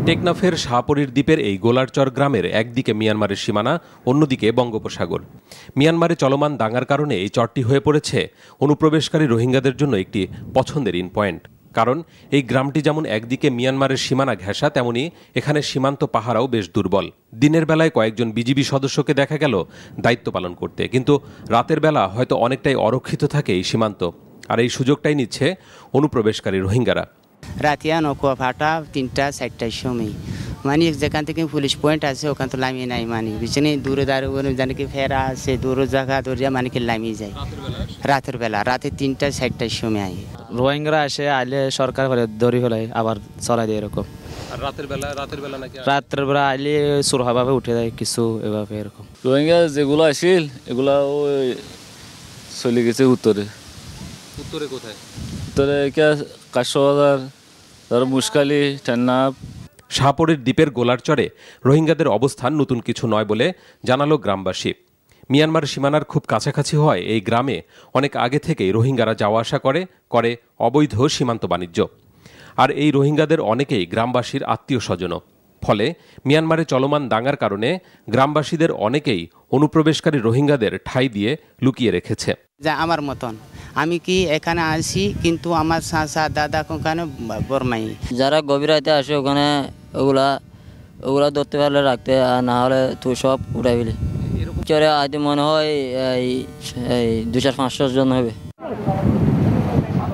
টেকনাফের শাহপরীর দ্বীপের এই গোলারচর গ্রামের একদিকে মিয়ানমারের সীমানা, অন্যদিকে বঙ্গোপসাগর। মিয়ানমারে চলমান দাঙ্গার কারণে এই চরটি হয়ে পড়েছে অনুপ্রবেশকারী রোহিঙ্গাদের জন্য একটি পছন্দের ইন পয়েন্ট। কারণ এই গ্রামটি যেমন একদিকে মিয়ানমারের সীমানা ঘেঁষা, তেমনি এখানে সীমান্ত পাহারাও বেশ দুর্বল। দিনের বেলায় কয়েকজন বিজিবি সদস্যকে দেখা গেল দায়িত্ব পালন করতে, কিন্তু রাতের বেলা হয়তো অনেকটাই অরক্ষিত থাকে এই সীমান্ত। আর এই সুযোগটাই নিচ্ছে অনুপ্রবেশকারী রোহিঙ্গারা। রাতিয়া নকুয়া ফাটা ৩টা-৪টার সময় যেখান থেকে পুলিশ পয়েন্ট আছে ওখান তো লামিয়ে নাই বুঝছেন, দূরে দাঁড়িয়ে জানি কি ফেরা আছে দূর জায়গা দরিয়া কি লামিয়ে যায় রাতের বেলা, রাতে ৩টা-৪টার সময় রোহিঙ্গারা আসে আইলে সরকার দড়ি ফেলায় আবার চলাই দেয় এরকম। রাতের বেলা আইলে সুরহাভাবে উঠে যায় কিছু এভাবে এরকম। রোহিঙ্গা যেগুলো আসিল এগুলা ওই চলে গেছে উত্তরে। কোথায়? উত্তরে কাশবাজার, মুশকালি, টেন্নাব। শাহপরীর দ্বীপের গোলারচরে রোহিঙ্গাদের অবস্থান নতুন কিছু নয় বলে জানালো গ্রামবাসী। মিয়ানমার সীমানার খুব কাছাকাছি হওয়ায় এই গ্রামে অনেক আগে থেকেই রোহিঙ্গারা যাওয়া আসা করে অবৈধ সীমান্ত বাণিজ্য। আর এই রোহিঙ্গাদের অনেকেই গ্রামবাসীর আত্মীয় স্বজনও। ফলে মিয়ানমারে চলমান দাঙ্গার কারণে গ্রামবাসীদের অনেকেই অনুপ্রবেশকারী রোহিঙ্গাদের ঠাঁই দিয়ে লুকিয়ে রেখেছে। যা আমার মতন আমি কি এখানে আসি, কিন্তু আমার চাচা দাদা ওখানে বর্মাই। যারা গভীর রাতে আসে ওখানে ওগুলা ধরতে পারলে রাখতে, আর না হলে তুই সব উঠাই ফেলে চরে আইতে মনে হয় এই ২০০-৫০০ জন হবে।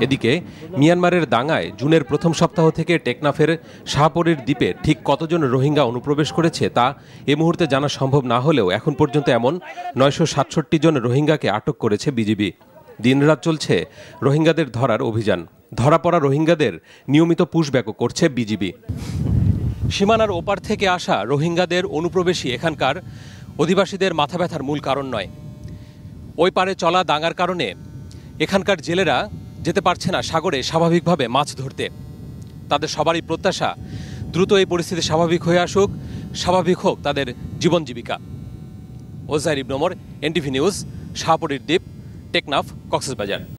এদিকে মিয়ানমারের দাঙ্গায় জুনের প্রথম সপ্তাহ থেকে টেকনাফের শাহপরীর দ্বীপে ঠিক কতজন রোহিঙ্গা অনুপ্রবেশ করেছে তা এ মুহূর্তে জানা সম্ভব না হলেও এখন পর্যন্ত এমন ৯৬৭ জন রোহিঙ্গাকে আটক করেছে বিজিবি। দিনরাত চলছে রোহিঙ্গাদের ধরার অভিযান। ধরা পড়া রোহিঙ্গাদের নিয়মিত পুশব্যাকও করছে বিজিবি। সীমানার ওপার থেকে আসা রোহিঙ্গাদের অনুপ্রবেশই এখানকার অধিবাসীদের মাথা ব্যথার মূল কারণ নয়। ওই পারে চলা দাঙ্গার কারণে এখানকার জেলেরা যেতে পারছে না সাগরে স্বাভাবিকভাবে মাছ ধরতে। তাদের সবারই প্রত্যাশা দ্রুত এই পরিস্থিতি স্বাভাবিক হয়ে আসুক, স্বাভাবিক হোক তাদের জীবন জীবিকা। ওজাইর ইবনে ওমর, এনটিভি নিউজ, শাহপরীর দ্বীপ, টেকনাফ, কক্সবাজার।